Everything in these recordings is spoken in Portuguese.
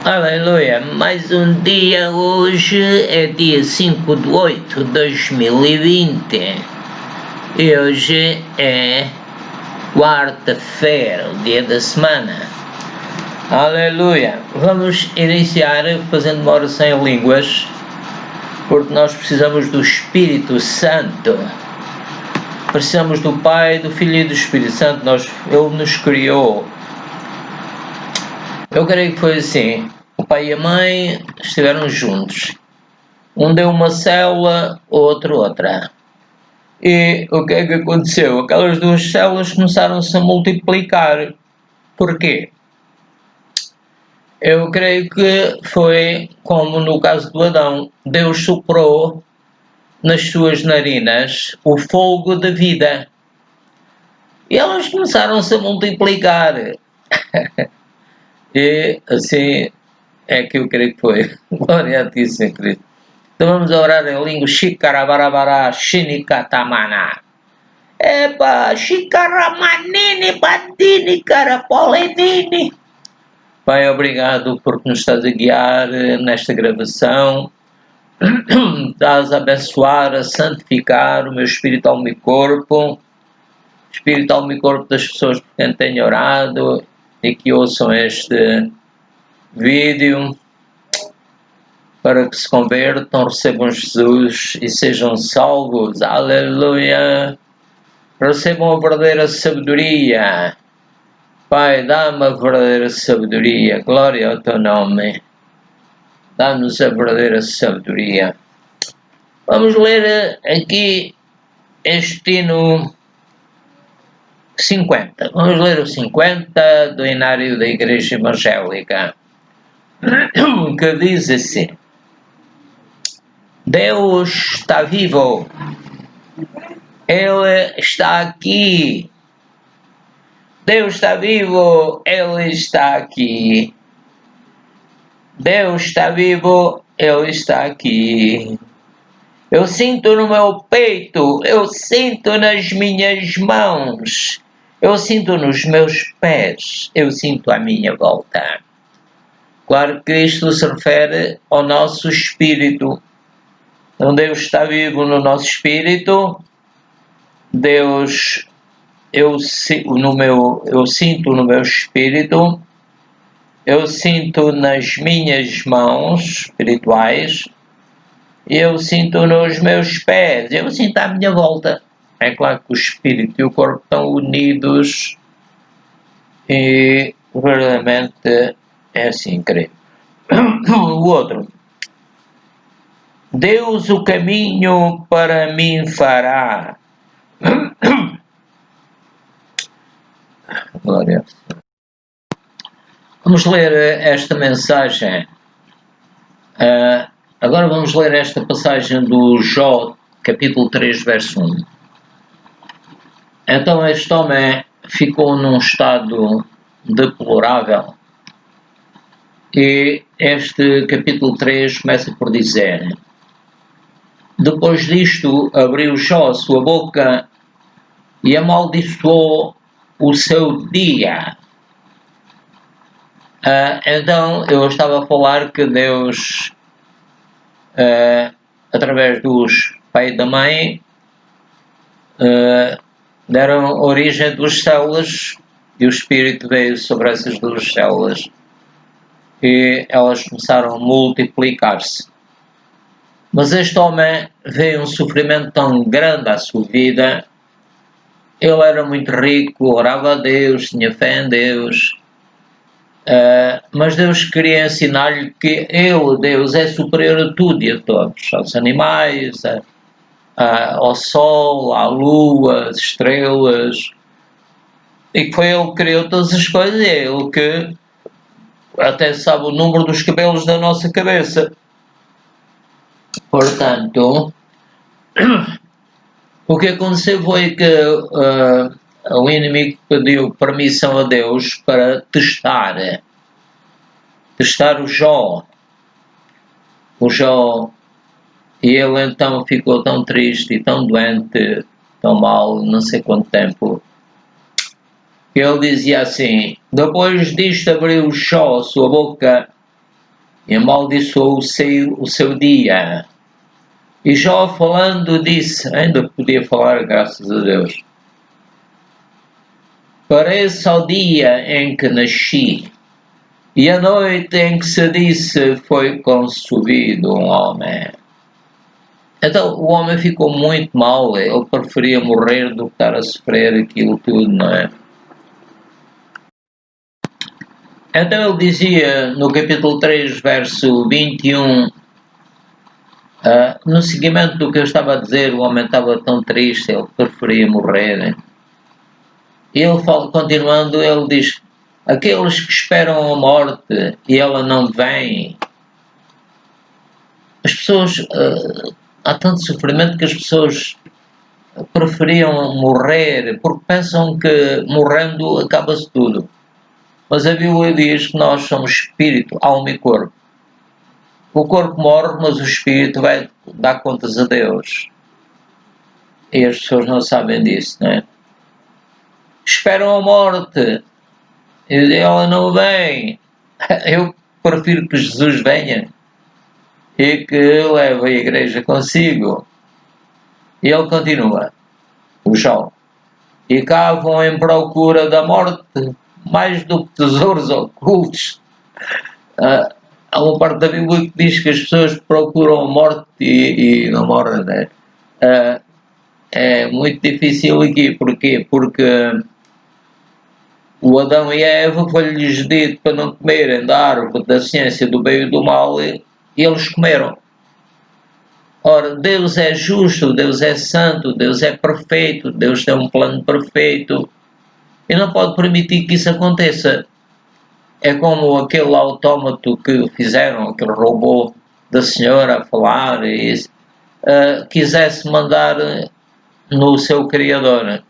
Aleluia, mais um dia. Hoje é dia 5 de 8 de 2020 e hoje é quarta-feira, o dia da semana. Aleluia. Vamos iniciar fazendo uma oração em línguas, porque nós precisamos do Espírito Santo. Precisamos do Pai, do Filho e do Espírito Santo. Ele nos criou. Eu creio que foi assim. O pai e a mãe estiveram juntos. Um deu uma célula, outro outra. E o que é que aconteceu? Aquelas duas células começaram-se a multiplicar. Porquê? Eu creio que foi como no caso do Adão. Deus soprou nas suas narinas o fogo da vida. E elas começaram-se a multiplicar. E assim é que eu creio que foi. Glória a ti, Senhor Cristo. Então vamos orar em língua. Shikarabarabara, Shinikatamana. Epa, Shikaramanini, Bandini, Carapolenini. Pai, obrigado porque nos estás a guiar nesta gravação. Estás a abençoar, a santificar o meu espírito, alma e corpo. Espírito, alma e corpo das pessoas por quem tenho orado e que ouçam este vídeo, para que se convertam, recebam Jesus e sejam salvos. Aleluia! Recebam a verdadeira sabedoria. Pai, dá-me a verdadeira sabedoria. Glória ao teu nome. Dá-nos a verdadeira sabedoria. Vamos ler aqui este hino 50. Vamos ler o 50 do Hinário da Igreja Evangélica, que diz assim: Deus está vivo. Ele está aqui. Deus está vivo. Ele está aqui. Deus está vivo. Ele está aqui. Eu sinto no meu peito. Eu sinto nas minhas mãos. Eu sinto nos meus pés. Eu sinto à minha volta. Claro que isto se refere ao nosso espírito. Então Deus está vivo no nosso espírito. Deus, eu sinto no meu espírito, eu sinto nas minhas mãos espirituais, eu sinto nos meus pés, eu sinto à minha volta. É claro que o espírito e o corpo estão unidos e verdadeiramente é assim, incrível. O outro. Deus o caminho para mim fará. Glória. Vamos ler esta mensagem. Agora vamos ler esta passagem do Jó, capítulo 3, verso 1. Então este homem ficou num estado deplorável. E este capítulo 3 começa por dizer: Depois disto abriu Jó a sua boca e amaldiçoou o seu dia. Então eu estava a falar que Deus, através dos pai e da mãe, deram origem a duas células e o Espírito veio sobre essas duas células e elas começaram a multiplicar-se. Mas este homem veio um sofrimento tão grande à sua vida. Ele era muito rico, orava a Deus, tinha fé em Deus, mas Deus queria ensinar-lhe que ele, Deus, é superior a tudo e a todos, aos animais, ao sol, à lua, às estrelas, e que foi ele que criou todas as coisas, e é ele que até sabe o número dos cabelos da nossa cabeça. Portanto, o que aconteceu foi que o inimigo pediu permissão a Deus para testar o Jó. E ele então ficou tão triste e tão doente, tão mal, não sei quanto tempo. Ele dizia assim: Depois disto abriu Jó a sua boca e amaldiçoou o seu dia. E Jó, falando, disse, ainda podia falar, graças a Deus: pareça ao dia em que nasci, e a noite em que se disse foi concebido um homem. Então o homem ficou muito mal, ele preferia morrer do que estar a sofrer aquilo tudo, não é? Então ele dizia no capítulo 3, verso 21, no seguimento do que eu estava a dizer, o homem estava tão triste, ele preferia morrer. Né? Ele fala, continuando, ele diz: aqueles que esperam a morte e ela não vem. As pessoas, há tanto sofrimento que as pessoas preferiam morrer porque pensam que morrendo acaba-se tudo. Mas a Bíblia diz que nós somos espírito, alma e corpo. O corpo morre, mas o espírito vai dar contas a Deus. E as pessoas não sabem disso, não é? Esperam a morte e ela não vem. Eu prefiro que Jesus venha e que leve a igreja consigo. E ele continua, o Jó. E cavam em procura da morte mais do que tesouros ocultos. Há uma parte da Bíblia que diz que as pessoas procuram a morte e não morrem, né? É muito difícil aqui. Porquê? Porque o Adão e a Eva foi-lhes dito para não comerem da árvore da ciência do bem e do mal e eles comeram. Ora, Deus é justo, Deus é santo, Deus é perfeito, Deus tem um plano perfeito e não pode permitir que isso aconteça. É como aquele autómato que fizeram, aquele robô da senhora a falar e isso, quisesse mandar no seu criador.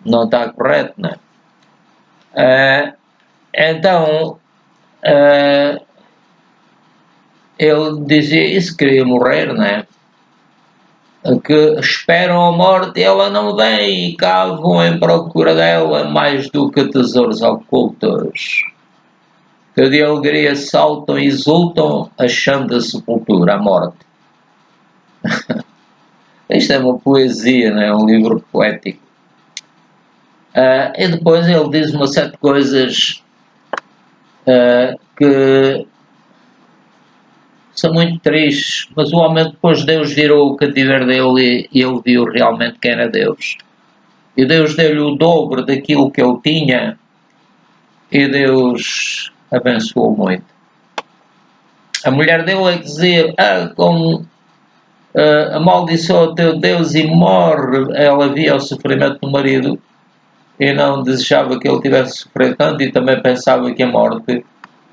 Não está correto, não é? Então, ele dizia isso, queria morrer, não é? Que esperam a morte e ela não vem e cavam em procura dela mais do que tesouros ocultos. Que de alegria saltam e exultam achando a sepultura, a morte. Isto é uma poesia, não é? Um livro poético. E depois ele diz uma série de coisas que são muito tristes, mas o homem depois Deus virou o cativeiro dele e ele viu realmente quem era Deus. E Deus deu-lhe o dobro daquilo que ele tinha e Deus abençoou muito. A mulher dele é que dizia, como amaldiçoa o teu Deus e morre. Ela via o sofrimento do marido e não desejava que ele tivesse sofrido tanto e também pensava que a morte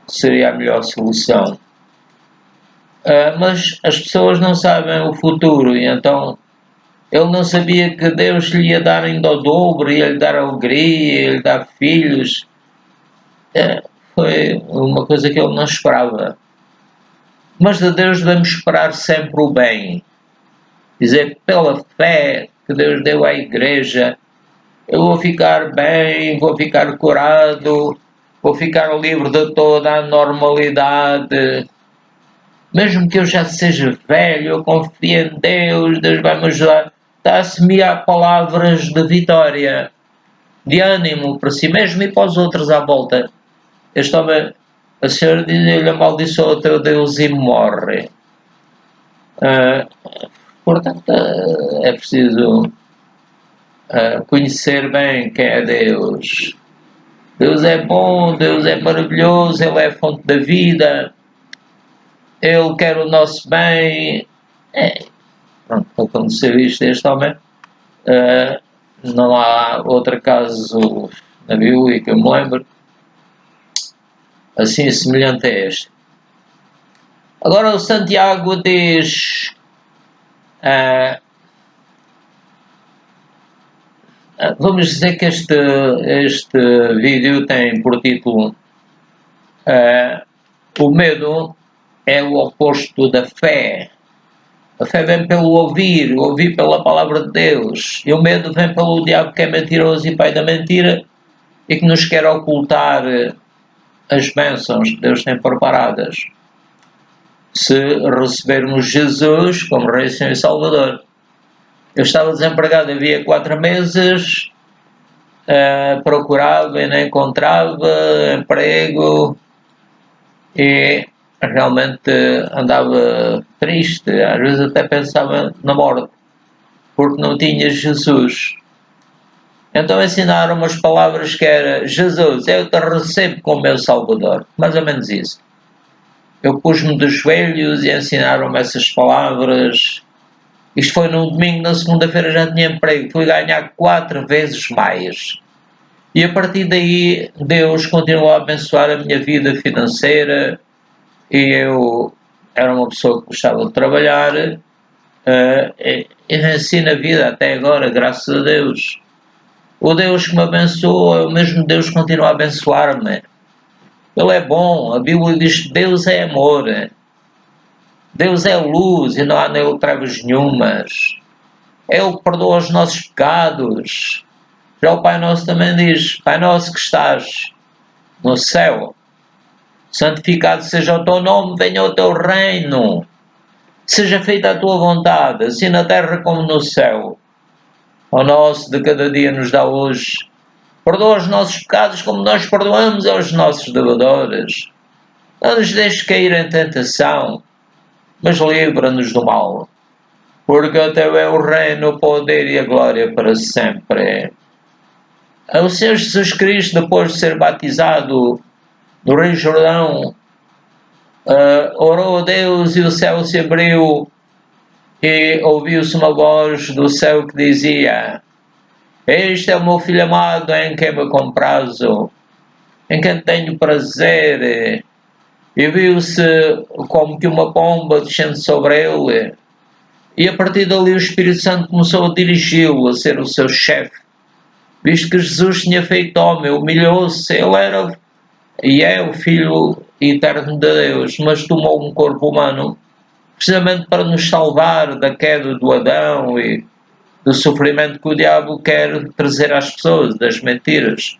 seria a melhor solução. Mas as pessoas não sabem o futuro e então ele não sabia que Deus lhe ia dar ainda o dobro, ia lhe dar alegria, ia lhe dar filhos. Foi uma coisa que ele não esperava. Mas de Deus devemos esperar sempre o bem. Dizer pela fé que Deus deu à igreja, eu vou ficar bem, vou ficar curado, vou ficar livre de toda a normalidade. Mesmo que eu já seja velho, eu confio em Deus, Deus vai me ajudar. Está a semear palavras de vitória, de ânimo para si mesmo e para os outros à volta. Este homem, a senhora diz-lhe, amaldiçoa o teu Deus e morre. Portanto, é preciso conhecer bem quem é Deus. Deus é bom, Deus é maravilhoso, Ele é a fonte da vida, Ele quer o nosso bem. Pronto, para conhecer isto deste homem, não há outro caso na Bíblia que eu me lembro assim semelhante a este. Agora o Santiago diz vamos dizer que este vídeo tem por título o medo é o oposto da fé. A fé vem pelo ouvir pela palavra de Deus. E o medo vem pelo diabo que é mentiroso e pai da mentira e que nos quer ocultar as bênçãos que Deus tem preparadas. se recebermos Jesus como Rei, Senhor e Salvador. Eu estava desempregado havia 4 meses, procurava e não encontrava emprego e realmente andava triste, às vezes até pensava na morte, porque não tinha Jesus. Então ensinaram umas palavras que era: Jesus, eu te recebo como meu Salvador, mais ou menos isso. Eu pus-me dos joelhos e ensinaram-me essas palavras. Isto foi num domingo, na segunda-feira já tinha emprego, fui ganhar 4 vezes mais. E a partir daí Deus continuou a abençoar a minha vida financeira e eu era uma pessoa que gostava de trabalhar e venci na vida até agora, graças a Deus. O Deus que me abençoa é o mesmo Deus que continua a abençoar-me. Ele é bom, a Bíblia diz que Deus é amor. Deus é luz e não há nele trevas nenhumas. É Ele que perdoa os nossos pecados. Já o Pai Nosso também diz: Pai Nosso que estás no céu, santificado seja o teu nome, venha o teu reino. Seja feita a tua vontade, assim na terra como no céu. O nosso de cada dia nos dá hoje. Perdoa os nossos pecados como nós perdoamos aos nossos devedores. Não nos deixes cair em tentação, mas livra-nos do mal. Porque o teu é o reino, o poder e a glória para sempre. O Senhor Jesus Cristo, depois de ser batizado no Rio Jordão, orou a Deus e o céu se abriu e ouviu-se uma voz do céu que dizia: Este é o meu Filho amado em quem me comprazo, em quem tenho prazer. E viu-se como que uma pomba descendo sobre ele. E a partir dali o Espírito Santo começou a dirigi-lo, a ser o seu chefe. Visto que Jesus tinha feito homem, humilhou-se, ele era e é o Filho eterno de Deus, mas tomou um corpo humano, precisamente para nos salvar da queda do Adão e do sofrimento que o diabo quer trazer às pessoas, das mentiras.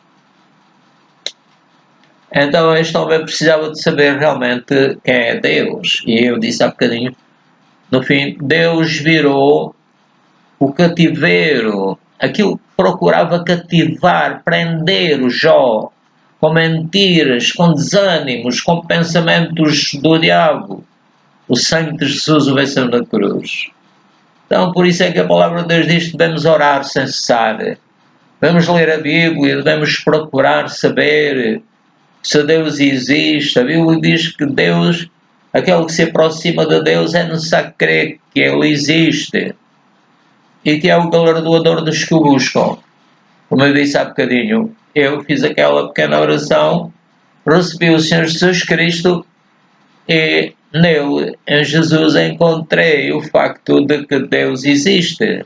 Então este homem precisava de saber realmente quem é Deus. E eu disse há bocadinho, no fim, Deus virou o cativeiro, aquilo que procurava cativar, prender o Jó, com mentiras, com desânimos, com pensamentos do diabo. O sangue de Jesus o venceu na cruz. Então, por isso é que a palavra de Deus diz que devemos orar sem cessar. Devemos ler a Bíblia, devemos procurar saber se Deus existe. A Bíblia diz que Deus, aquele que se aproxima de Deus, é necessário crer que Ele existe e que é o galardoador dos que o buscam. Como eu disse há bocadinho, eu fiz aquela pequena oração, recebi o Senhor Jesus Cristo e nele, em Jesus, encontrei o facto de que Deus existe,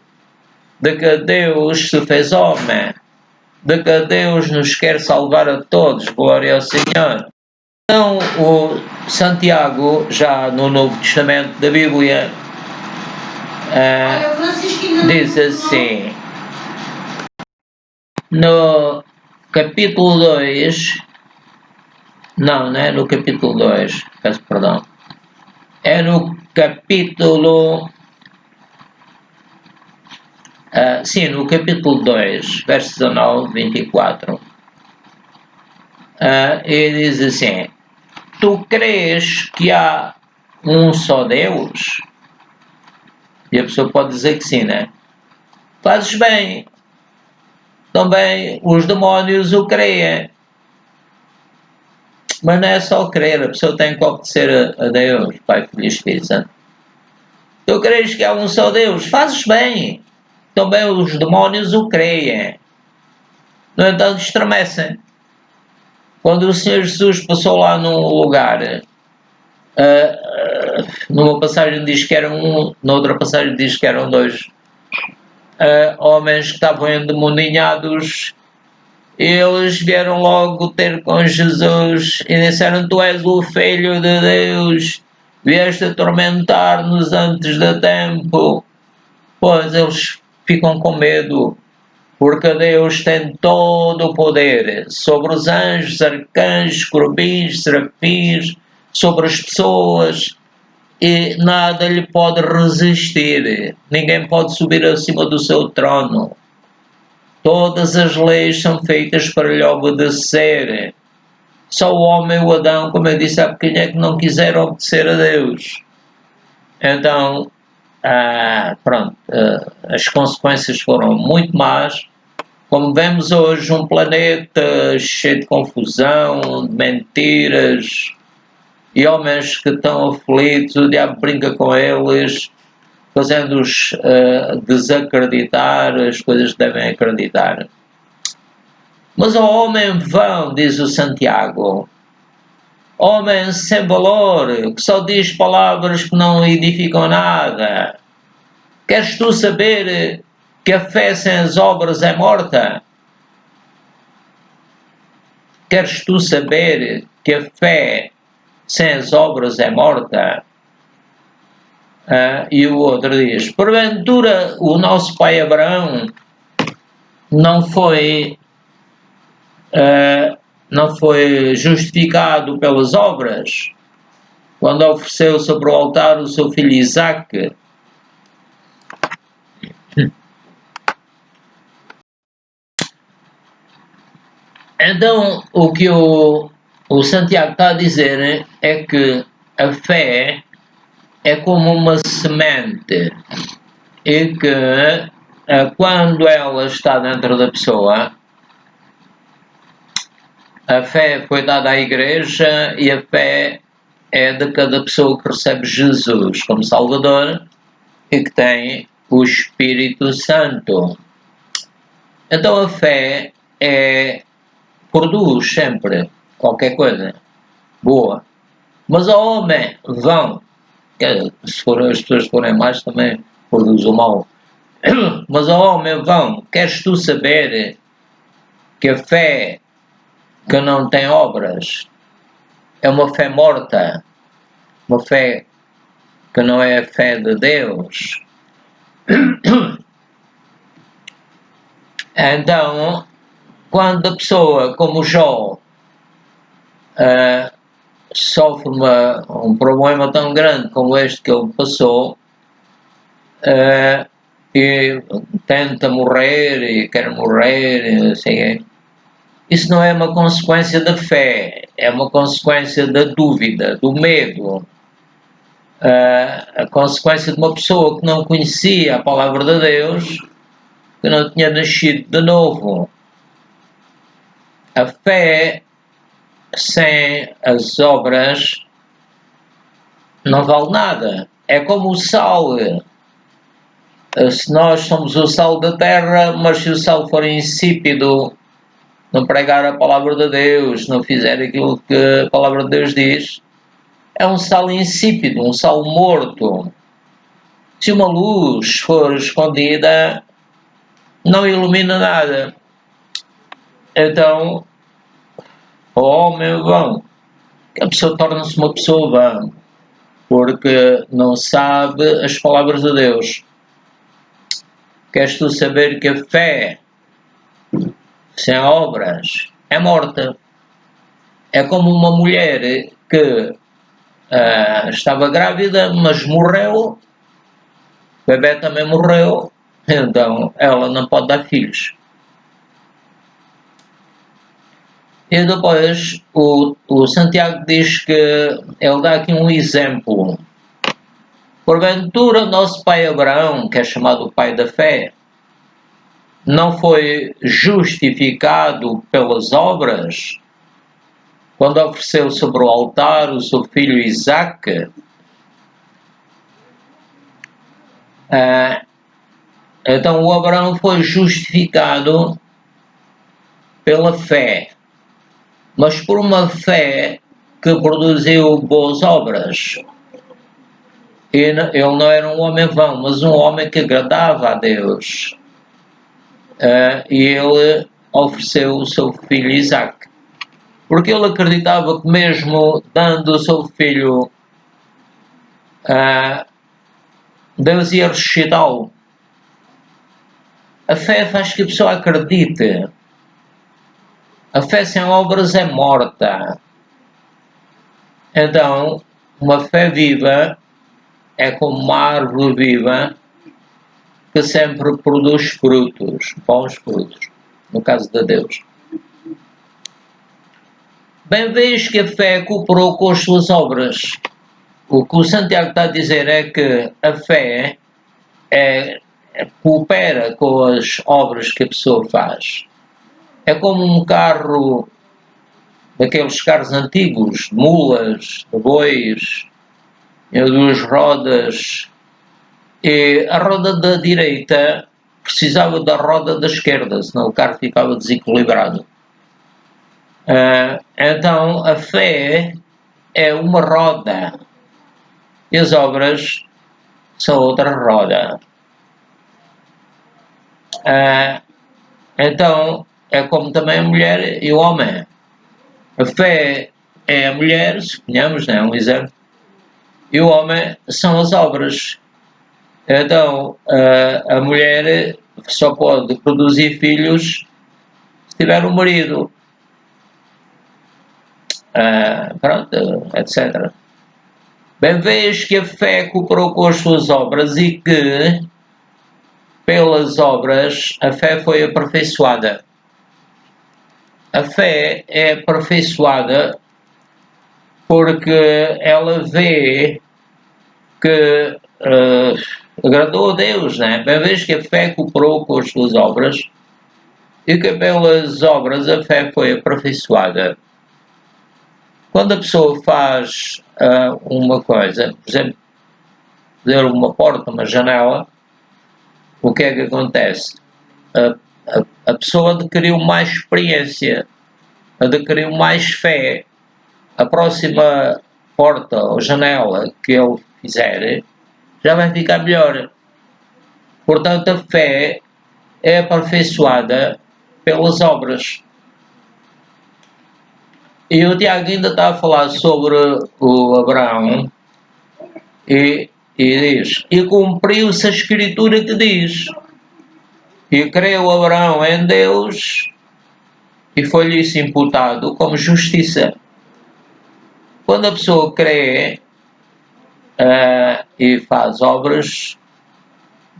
de que Deus se fez homem, de que Deus nos quer salvar a todos, glória ao Senhor. Então, o Santiago, já no Novo Testamento da Bíblia, diz assim, no capítulo 2, não é no capítulo 2, peço perdão, é no capítulo, sim, no capítulo 2, verso 19, 24, ele diz assim: Tu crês que há um só Deus? E a pessoa pode dizer que sim, né? Fazes bem. Também os demónios o creem. Mas não é só crer, a pessoa tem que obedecer a Deus, Pai, Filho e Espírito Santo. Tu crês que há um só Deus? Fazes bem. Também os demónios o creem. No entanto, estremecem. Quando o Senhor Jesus passou lá num lugar, numa passagem diz que eram um, noutra passagem diz que eram 2 homens que estavam endemoninhados, e eles vieram logo ter com Jesus e disseram: Tu és o Filho de Deus, vieste atormentar-nos antes do tempo. Pois eles ficam com medo, porque Deus tem todo o poder sobre os anjos, arcanjos, querubins, serafins, sobre as pessoas. e nada lhe pode resistir, ninguém pode subir acima do seu trono. Todas as leis são feitas para lhe obedecer. Só o homem, o Adão, como eu disse há bocadinho, é que não quiser obedecer a Deus. Então, pronto, as consequências foram muito más. Como vemos hoje, um planeta cheio de confusão, de mentiras, e homens que estão aflitos, o diabo brinca com eles, fazendo-os desacreditar as coisas que devem acreditar. Mas o homem vão, diz o Santiago, homem sem valor, que só diz palavras que não edificam nada. Queres tu saber que a fé sem as obras é morta? Queres tu saber que a fé sem as obras é morta? E o outro diz, porventura o nosso pai Abraão não foi justificado pelas obras quando ofereceu sobre o altar o seu filho Isaque? Então, o que o Santiago está a dizer é que a fé é como uma semente e que quando ela está dentro da pessoa, a fé foi dada à igreja e a fé é de cada pessoa que recebe Jesus como Salvador e que tem o Espírito Santo. Então a fé produz sempre qualquer coisa boa. Mas ao homem vão, se as pessoas forem mais também produz o mal. Mas ao homem vão, queres tu saber que a fé que não tem obras é uma fé morta, uma fé que não é a fé de Deus? Então, quando a pessoa, como Jó, sofre um problema tão grande como este que ele passou, e tenta morrer e quer morrer, assim, isso não é uma consequência da fé, é uma consequência da dúvida, do medo. A consequência de uma pessoa que não conhecia a palavra de Deus, que não tinha nascido de novo. A fé sem as obras não vale nada. É como o sal. Se nós somos o sal da terra, mas se o sal for insípido, não pregar a palavra de Deus, não fizer aquilo que a palavra de Deus diz, é um sal insípido, um sal morto. Se uma luz for escondida, não ilumina nada. Então, o homem vão. A pessoa torna-se uma pessoa vã, porque não sabe as palavras de Deus. Queres tu saber que a fé sem obras é morta? É como uma mulher que estava grávida, mas morreu, o bebê também morreu, então ela não pode dar filhos. E depois o Santiago diz que ele dá aqui um exemplo. Porventura, nosso pai Abraão, que é chamado o pai da fé, não foi justificado pelas obras quando ofereceu sobre o altar o seu filho Isaque? Então o Abraão foi justificado pela fé, mas por uma fé que produziu boas obras. Ele não era um homem vão, mas um homem que agradava a Deus. E ele ofereceu o seu filho Isaque, porque ele acreditava que mesmo dando o seu filho, Deus ia ressuscitá-lo. A fé faz que a pessoa acredite. A fé sem obras é morta. Então, uma fé viva é como uma árvore viva que sempre produz frutos, bons frutos, no caso de Deus. Bem vejo que a fé cooperou com as suas obras. O que o Santiago está a dizer é que a fé coopera com as obras que a pessoa faz. É como um carro, daqueles carros antigos, de mulas, de bois, duas rodas, e a roda da direita precisava da roda da esquerda, senão o carro ficava desequilibrado. Então a fé é uma roda e as obras são outra roda. Então é como também a mulher e o homem. A fé é a mulher, suponhamos, né, um exemplo, e o homem são as obras. Então a mulher só pode produzir filhos se tiver um marido. Pronto, etc. Bem, vejo que a fé cooperou com as suas obras e que, pelas obras, a fé foi aperfeiçoada. A fé é aperfeiçoada porque ela vê que agradou a Deus, né? Bem, vejo que a fé cooperou com as suas obras e que, pelas obras, a fé foi aperfeiçoada. Quando a pessoa faz uma coisa, por exemplo, fazer uma porta, uma janela, o que é que acontece? A pessoa adquiriu mais experiência, adquiriu mais fé. A próxima porta ou janela que ele fizer já vai ficar melhor. Portanto, a fé é aperfeiçoada pelas obras. E o Tiago ainda está a falar sobre o Abraão e diz: e cumpriu-se a escritura que diz: e creu Abraão em Deus e foi-lhe isso imputado como justiça. Quando a pessoa crê e faz obras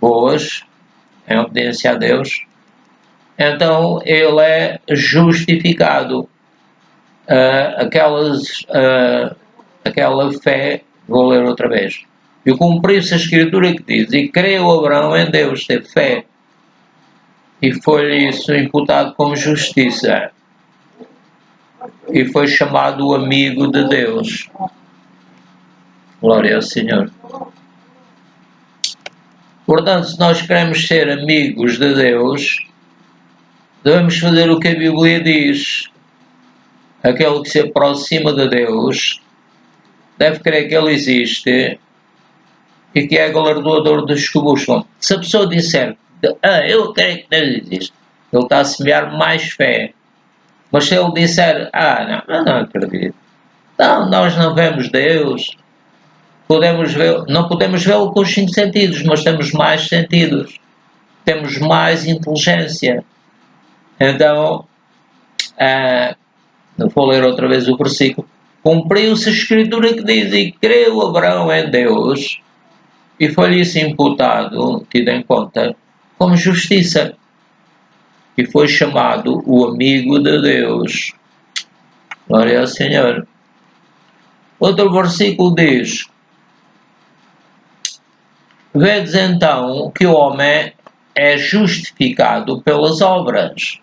boas, em obediência a Deus, então ele é justificado. Aquela fé, vou ler outra vez, e cumpriu-se a escritura que diz: e creu Abraão em Deus, teve fé, e foi-lhe isso imputado como justiça, e foi chamado o amigo de Deus. Glória ao Senhor. Portanto, se nós queremos ser amigos de Deus, devemos fazer o que a Bíblia diz. Aquele que se aproxima de Deus deve crer que Ele existe e que é galardoador dos que buscam. Se a pessoa disser, eu creio que Deus existe, ele está a semear mais fé. Mas se ele disser, eu não acredito, não, nós não vemos Deus, não podemos vê-lo com os 5 sentidos, mas temos mais sentidos, temos mais inteligência. Então, vou ler outra vez o versículo. Cumpriu-se a escritura que diz: e creu Abraão em Deus, e foi-lhe isso imputado, tido em conta, como justiça, e foi chamado o amigo de Deus. Glória ao Senhor. Outro versículo diz: vedes então que o homem é justificado pelas obras,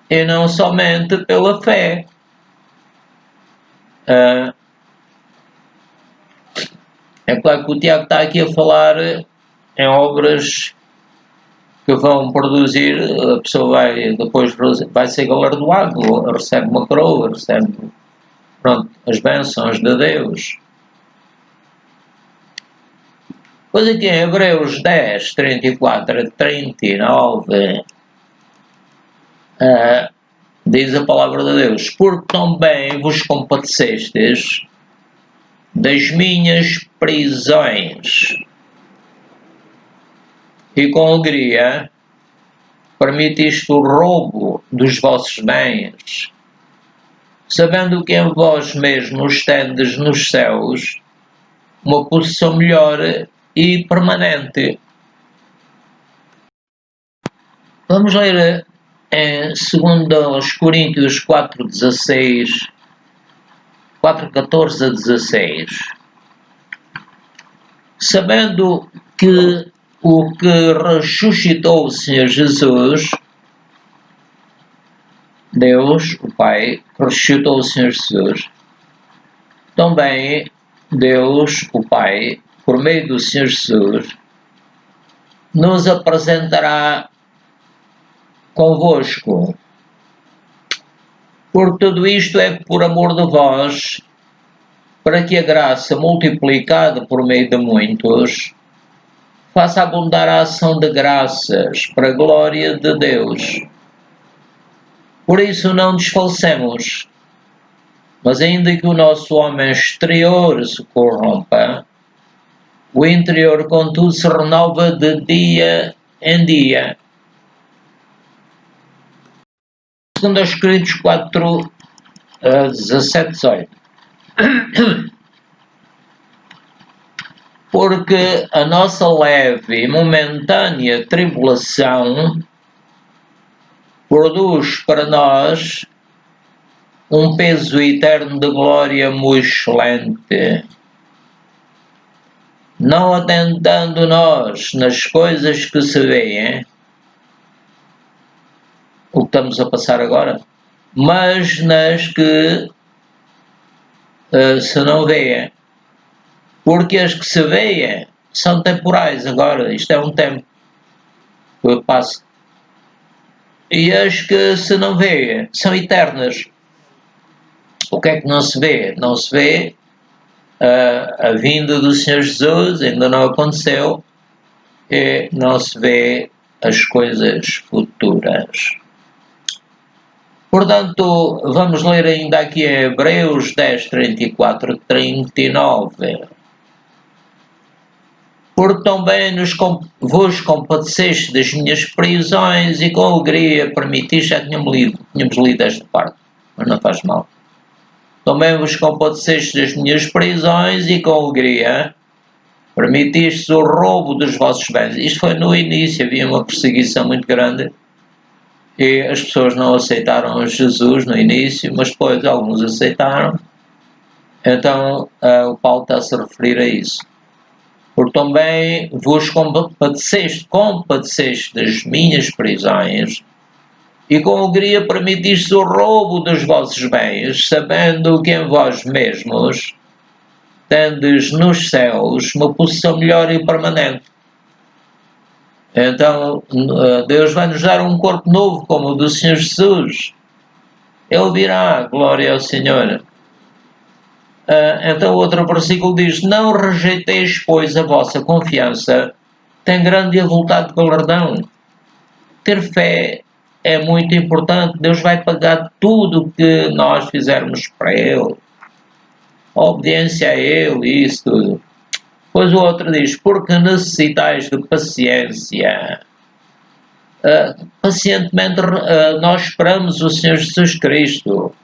e não somente pela fé. É claro que o Tiago está aqui a falar em obras que vão produzir, a pessoa vai ser galardoado, recebe uma coroa, recebe as bênçãos de Deus. Pois aqui em Hebreus 10, 34 a 39, diz a palavra de Deus: porque também vos compadecestes das minhas prisões, e com alegria permitiste o roubo dos vossos bens, sabendo que em vós mesmos tendes nos céus uma posição melhor e permanente. Vamos ler em 2 Coríntios 4:16, 4:14 a 16. Sabendo que o que ressuscitou o Senhor Jesus, Deus, o Pai, que ressuscitou o Senhor Jesus, também Deus, o Pai, por meio do Senhor Jesus, nos apresentará convosco. Por tudo isto é por amor de vós, para que a graça, multiplicada por meio de muitos, faça abundar a ação de graças para a glória de Deus. Por isso não desfalecemos, mas ainda que o nosso homem exterior se corrompa, o interior contudo se renova de dia em dia. 2 Coríntios 4, 17, 18. Porque a nossa leve e momentânea tribulação produz para nós um peso eterno de glória muito excelente, não atentando nós nas coisas que se veem, o que estamos a passar agora, mas nas que se não veem. Porque as que se veem são temporais agora, isto é um tempo que passa. E as que se não veem são eternas. O que é que não se vê? Não se vê a vinda do Senhor Jesus, ainda não aconteceu, e não se vê as coisas futuras. Portanto, vamos ler ainda aqui Hebreus 10, 34, 39. Porque também vos compadeceste das minhas prisões e com alegria permitiste, já tínhamos lido esta parte, mas não faz mal. Também vos compadeceste das minhas prisões e com alegria permitiste o roubo dos vossos bens. Isto foi no início, havia uma perseguição muito grande e as pessoas não aceitaram Jesus no início, mas depois alguns aceitaram. Então o Paulo está a se referir a isso. Porque também vos compadeceste das minhas prisões e com alegria permitiste o roubo dos vossos bens, sabendo que em vós mesmos tendes nos céus uma posição melhor e permanente. Então, Deus vai nos dar um corpo novo como o do Senhor Jesus. Ele virá, glória ao Senhor. Então, outro versículo diz: não rejeiteis, pois, a vossa confiança, tem grande e avultado galardão. Ter fé é muito importante. Deus vai pagar tudo o que nós fizermos para Ele. A obediência a Ele e isso tudo. Pois o outro diz: porque necessitais de paciência. Pacientemente nós esperamos o Senhor Jesus Cristo.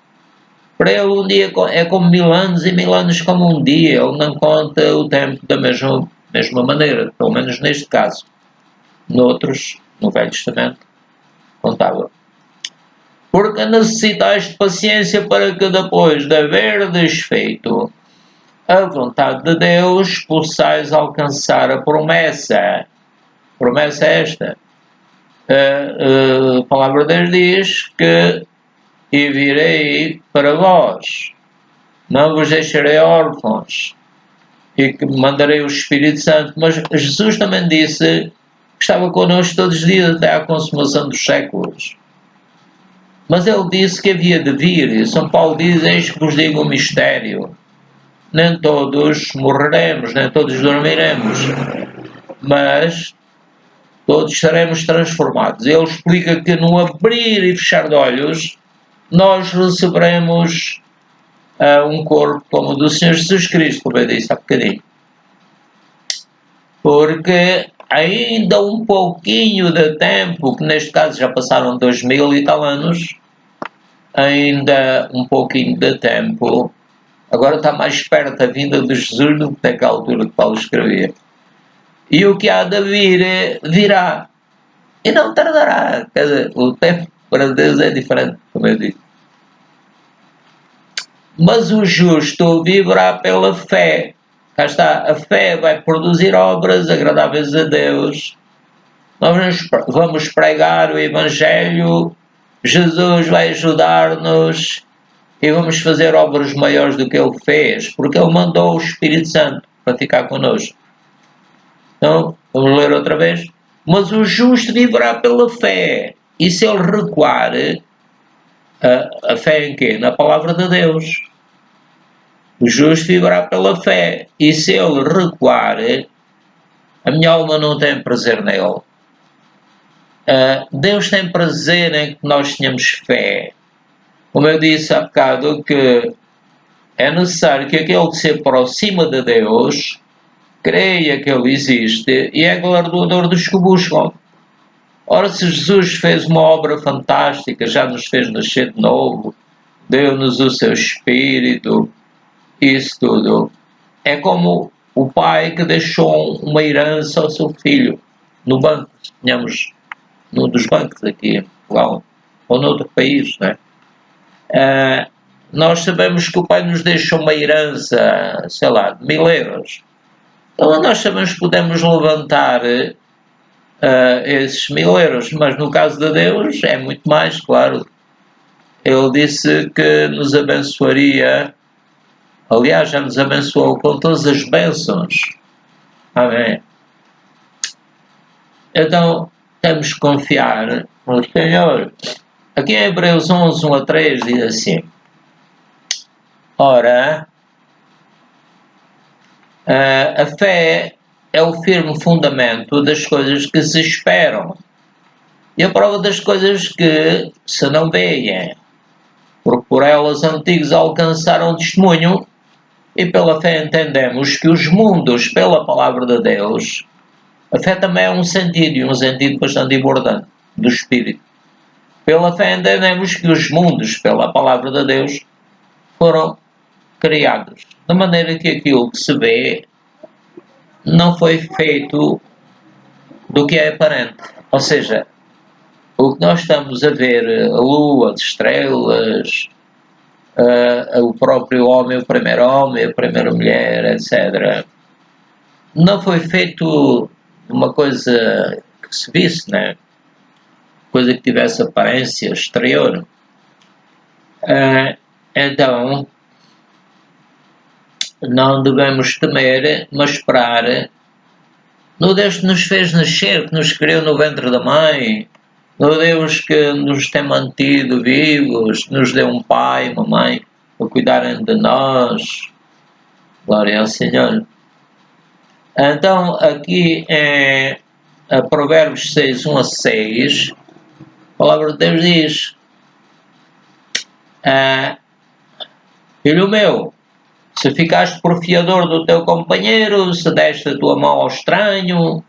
Para Ele um dia é como 1000 anos e 1000 anos como um dia. Ele não conta o tempo da mesma maneira, pelo menos neste caso. Noutros, no Velho Testamento, contava. Porque necessitais de paciência para que depois de haver desfeito a vontade de Deus, possais alcançar a promessa. Promessa é esta. A palavra de Deus diz que e virei para vós, não vos deixarei órfãos, e que mandarei o Espírito Santo. Mas Jesus também disse que estava connosco todos os dias até à consumação dos séculos. Mas ele disse que havia de vir, e São Paulo diz: eis que vos digo um mistério, nem todos morreremos, nem todos dormiremos, mas todos seremos transformados. Ele explica que no abrir e fechar de olhos nós receberemos um corpo como o do Senhor Jesus Cristo, como eu disse há bocadinho. Porque ainda um pouquinho de tempo, que neste caso já passaram 2000 e tal anos, ainda um pouquinho de tempo, Agora está mais perto a vinda de Jesus do que naquela altura que Paulo escrevia. E o que há de vir virá. E não tardará. Quer dizer, o tempo para Deus é diferente, como eu digo. Mas o justo viverá pela fé. Cá está, a fé vai produzir obras agradáveis a Deus. Nós vamos pregar o Evangelho, Jesus vai ajudar-nos e vamos fazer obras maiores do que Ele fez, porque Ele mandou o Espírito Santo para ficar connosco. Então, vamos ler outra vez. Mas o justo viverá pela fé. E se ele recuar, a fé em quê? Na palavra de Deus. O justo viverá pela fé. E se ele recuar, a minha alma não tem prazer nele. Deus tem prazer em que nós tenhamos fé. Como eu disse há bocado, que é necessário que aquele que se aproxima de Deus creia que Ele existe e é galardoador dos que o buscam. Ora, se Jesus fez uma obra fantástica, já nos fez nascer de novo, deu-nos o seu Espírito, isso tudo, é como o pai que deixou uma herança ao seu filho no banco. Tínhamos num dos bancos aqui em Portugal, ou noutro país, não é? Nós sabemos que o pai nos deixou uma herança, sei lá, de 1000 euros. Então nós sabemos que podemos levantar esses 1000 euros, mas no caso de Deus é muito mais, claro. Ele disse que nos abençoaria, aliás, já nos abençoou com todas as bênçãos. Amém. Então, temos que confiar no Senhor. Aqui em Hebreus 11, 1 a 3, diz assim: ora, a fé é o firme fundamento das coisas que se esperam e a prova das coisas que se não veem, porque por elas antigos alcançaram testemunho, e pela fé entendemos que os mundos, pela palavra de Deus, a fé também é um sentido, e um sentido bastante importante, do Espírito. Pela fé entendemos que os mundos, pela palavra de Deus, foram criados, de maneira que aquilo que se vê não foi feito do que é aparente. Ou seja, o que nós estamos a ver, a lua, as estrelas, o próprio homem, o primeiro homem, a primeira mulher, etc., não foi feito uma coisa que se visse, né? Coisa que tivesse aparência exterior. Então, não devemos temer, mas esperar no Deus que nos fez nascer, que nos criou no ventre da mãe, no Deus que nos tem mantido vivos, nos deu um pai, uma mãe, para cuidarem de nós. Glória ao Senhor. Então, aqui em Provérbios 6, 1 a 6, a palavra de Deus diz: filho meu, se ficaste por fiador do teu companheiro, se deste a tua mão ao estranho,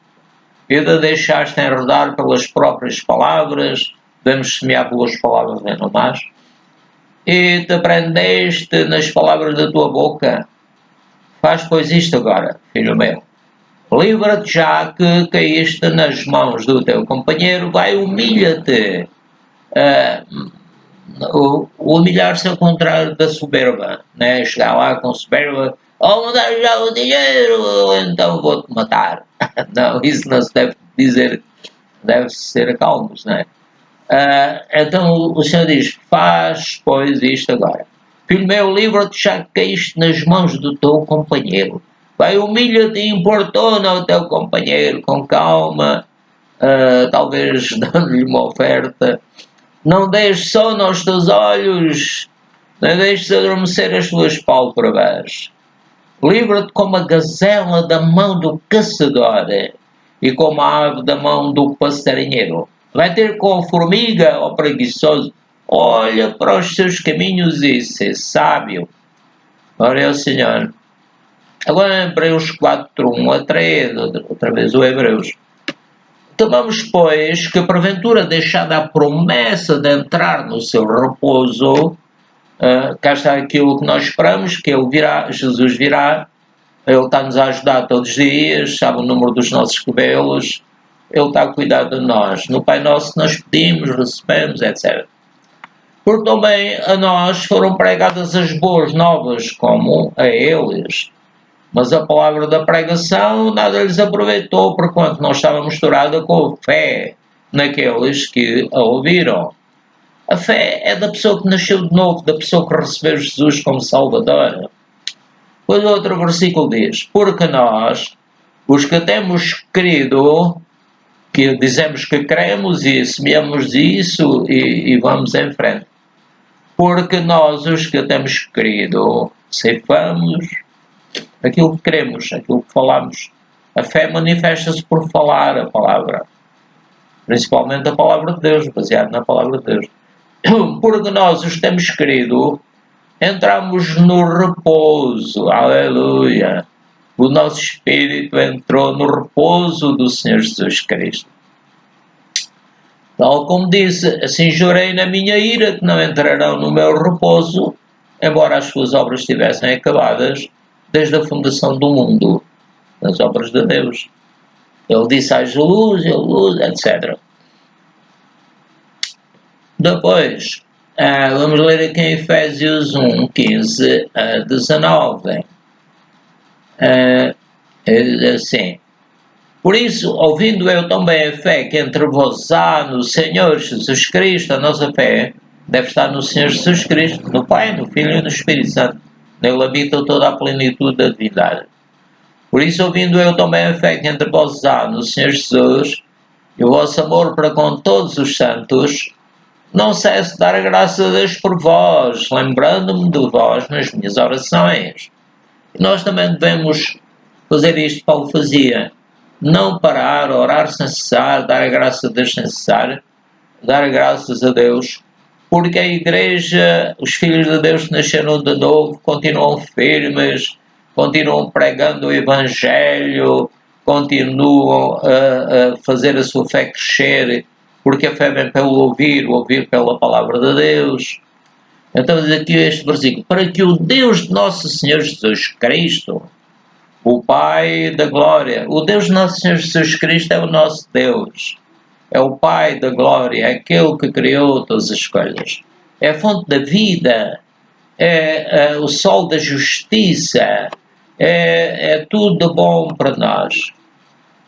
e te deixaste enredar pelas próprias palavras, devemos semear pelas palavras e não mais, e te prendeste nas palavras da tua boca, faz pois isto agora, filho meu. Livra-te já que caíste nas mãos do teu companheiro, vai, humilha-te. O humilhar-se é o contrário da soberba, né? Chegar lá com soberba, me dá já o dinheiro, então vou-te matar. Não, isso não se deve dizer, deve-se ser calmos, né? Então o Senhor diz: faz, pois, isto agora. Filho meu, livra-te já que caíste nas mãos do teu companheiro. Vai, humilha-te e importuna o teu companheiro com calma, talvez dando-lhe uma oferta. Não deixes sono aos teus olhos, não deixes adormecer as tuas pálpebras. Livra-te como a gazela da mão do caçador e como a ave da mão do passarinheiro. Vai ter com a formiga, ó preguiçoso, olha para os seus caminhos e ser sábio. Glória ao Senhor. Agora Hebreus 4, 1 a 3, outra vez o Hebreus. Tomamos, pois, que porventura deixada a promessa de entrar no seu repouso, cá está aquilo que nós esperamos, que Ele virá, Jesus virá, Ele está-nos a ajudar todos os dias, sabe o número dos nossos cabelos, Ele está a cuidar de nós. No Pai Nosso nós pedimos, recebemos, etc. Porque também a nós foram pregadas as boas novas, como a eles. Mas a palavra da pregação nada lhes aproveitou, porquanto não estava misturada com a fé naqueles que a ouviram. A fé é da pessoa que nasceu de novo, da pessoa que recebeu Jesus como Salvador. Pois outro versículo diz: porque nós, os que temos querido, que dizemos que cremos e semeamos isso e vamos em frente. Porque nós, os que temos querido, ceifamos aquilo que queremos, aquilo que falamos. A fé manifesta-se por falar a palavra, principalmente a palavra de Deus, baseada na palavra de Deus. Porque nós os temos querido, entramos no repouso, aleluia. O nosso espírito entrou no repouso do Senhor Jesus Cristo. Tal como disse, assim jurei na minha ira que não entrarão no meu repouso, embora as suas obras estivessem acabadas desde a fundação do mundo, das obras de Deus. Ele disse: haja luz, etc. Depois, vamos ler aqui em Efésios 1, 15 a 19. Diz assim: por isso, ouvindo eu também a fé que entre vós há no Senhor Jesus Cristo, a nossa fé deve estar no Senhor Jesus Cristo, no Pai, no Filho e no Espírito Santo. Nele habita toda a plenitude da divindade. Por isso, ouvindo eu também a fé que entre vós há no Senhor Jesus, e o vosso amor para com todos os santos, não cesso de dar graças a Deus por vós, lembrando-me de vós nas minhas orações. E nós também devemos fazer isto que Paulo fazia. Não parar, orar sem cessar, dar a graça a Deus sem cessar, dar graças a Deus, porque a Igreja, os filhos de Deus que nasceram de novo, continuam firmes, continuam pregando o Evangelho, continuam a fazer a sua fé crescer, porque a fé vem pelo ouvir pela palavra de Deus. Então diz aqui este versículo: para que o Deus de nosso Senhor Jesus Cristo, o Pai da glória, o Deus de nosso Senhor Jesus Cristo é o nosso Deus, é o Pai da glória, é aquele que criou todas as coisas, é a fonte da vida, é o sol da justiça, é tudo de bom para nós.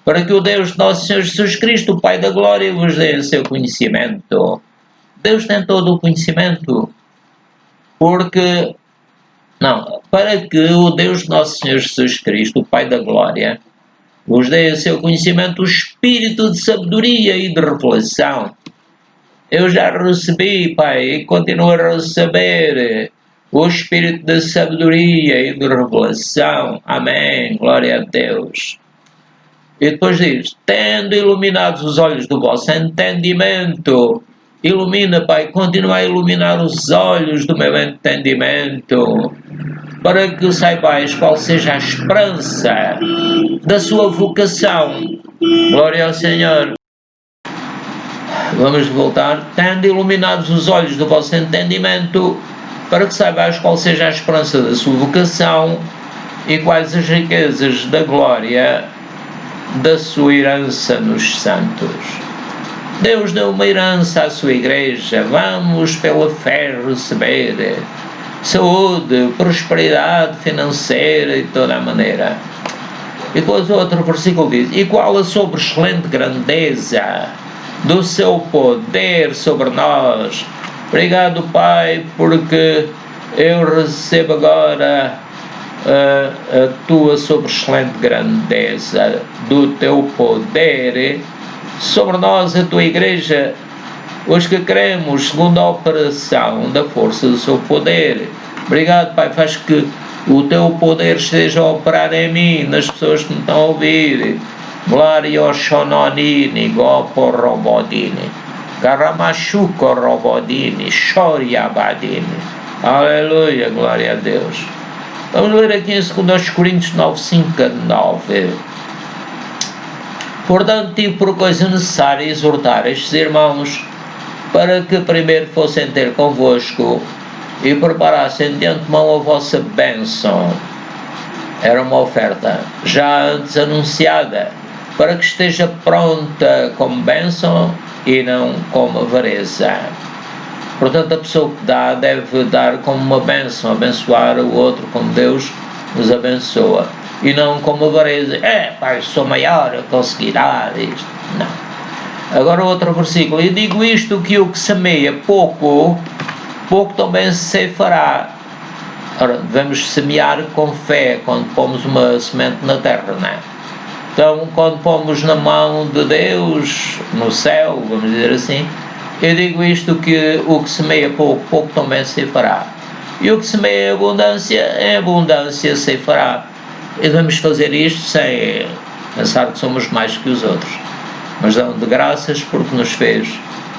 Para que o Deus de nosso Senhor Jesus Cristo, o Pai da glória, vos dê o seu conhecimento. Deus tem todo o conhecimento, para que o Deus de nosso Senhor Jesus Cristo, o Pai da glória, vos dê o seu conhecimento, o espírito de sabedoria e de revelação. Eu já recebi, Pai, e continuo a receber o espírito de sabedoria e de revelação. Amém. Glória a Deus. E depois diz: tendo iluminados os olhos do vosso entendimento, ilumina, Pai, continua a iluminar os olhos do meu entendimento, para que saibais qual seja a esperança da sua vocação. Glória ao Senhor. Vamos voltar. Tendo iluminados os olhos do vosso entendimento, para que saibais qual seja a esperança da sua vocação e quais as riquezas da glória da sua herança nos santos. Deus deu uma herança à sua igreja. Vamos pela fé receber saúde, prosperidade financeira e de toda a maneira. E depois outro versículo diz: e qual a sobreexcelente grandeza do seu poder sobre nós. Obrigado, Pai, porque eu recebo agora a tua sobreexcelente grandeza do teu poder sobre nós, a tua igreja, os que queremos segundo a operação da força do seu poder. Obrigado, Pai, faz que o teu poder esteja a operar em mim, nas pessoas que me estão a ouvir. Glória Shononini, Goporobodini, Karamashuko Robodini, Shoriabadini. Aleluia, glória a Deus. Vamos ler aqui em 2 Coríntios 9, 5 a 9. Portanto, tive por coisa necessária exortar estes irmãos para que primeiro fossem ter convosco e preparassem de antemão a vossa bênção. Era uma oferta já antes anunciada, para que esteja pronta como bênção e não como avareza. Portanto, a pessoa que dá deve dar como uma bênção, abençoar o outro como Deus nos abençoa, e não como avareza. Eu sou maior, eu consegui dar isto. Não. Agora outro versículo. E digo isto, que o que semeia pouco, pouco também se ceifará. Ora, devemos semear com fé quando pomos uma semente na terra, não é? Então, quando pomos na mão de Deus, no céu, vamos dizer assim, eu digo isto, que o que semeia pouco, pouco também se fará. E o que semeia em abundância se fará. E devemos fazer isto sem pensar que somos mais que os outros, mas dão de graças porque nos fez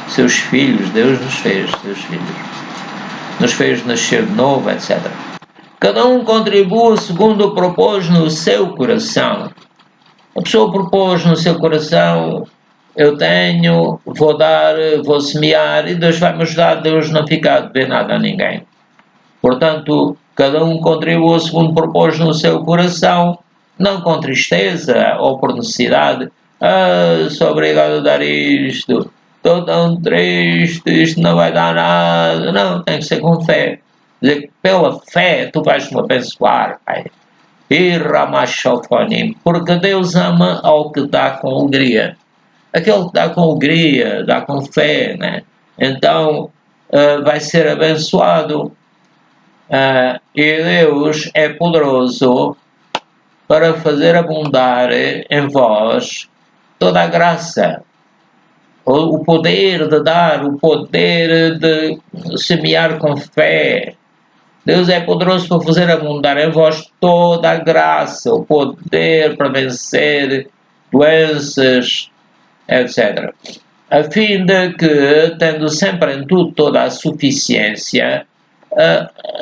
seus filhos. Deus nos fez seus filhos, nos fez nascer de novo, etc. Cada um contribua segundo o propôs no seu coração. A pessoa propôs no seu coração: eu tenho, vou dar, vou semear, e Deus vai me ajudar. Deus não fica a dever nada a ninguém. Portanto, cada um contribua segundo propôs no seu coração, não com tristeza ou por necessidade. Sou obrigado a dar isto, estou tão triste, isto não vai dar nada. Não, tem que ser com fé. Dizer que pela fé tu vais-me abençoar, Pai. Porque Deus ama ao que dá com alegria. Aquele que dá com alegria, dá com fé, né? Então vai ser abençoado. E Deus é poderoso para fazer abundar em vós toda a graça, o poder de dar, o poder de semear com fé. Deus é poderoso para fazer abundar em vós toda a graça, o poder para vencer doenças, etc. A fim de que, tendo sempre em tudo toda a suficiência,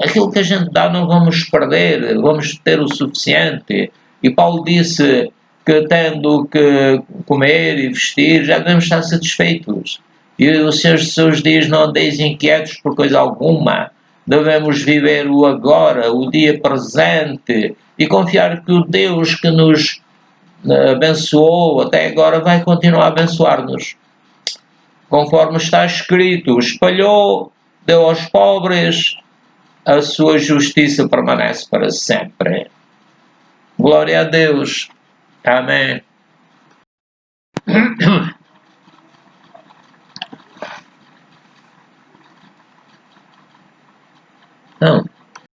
aquilo que a gente dá não vamos perder, vamos ter o suficiente. E Paulo disse que, tendo que comer e vestir, já devemos estar satisfeitos. E o Senhor Jesus diz: não andeis inquietos por coisa alguma. Devemos viver o agora, o dia presente, e confiar que o Deus que nos abençoou até agora vai continuar a abençoar-nos. Conforme está escrito: espalhou, deu aos pobres, a sua justiça permanece para sempre. Glória a Deus. Amém. Então,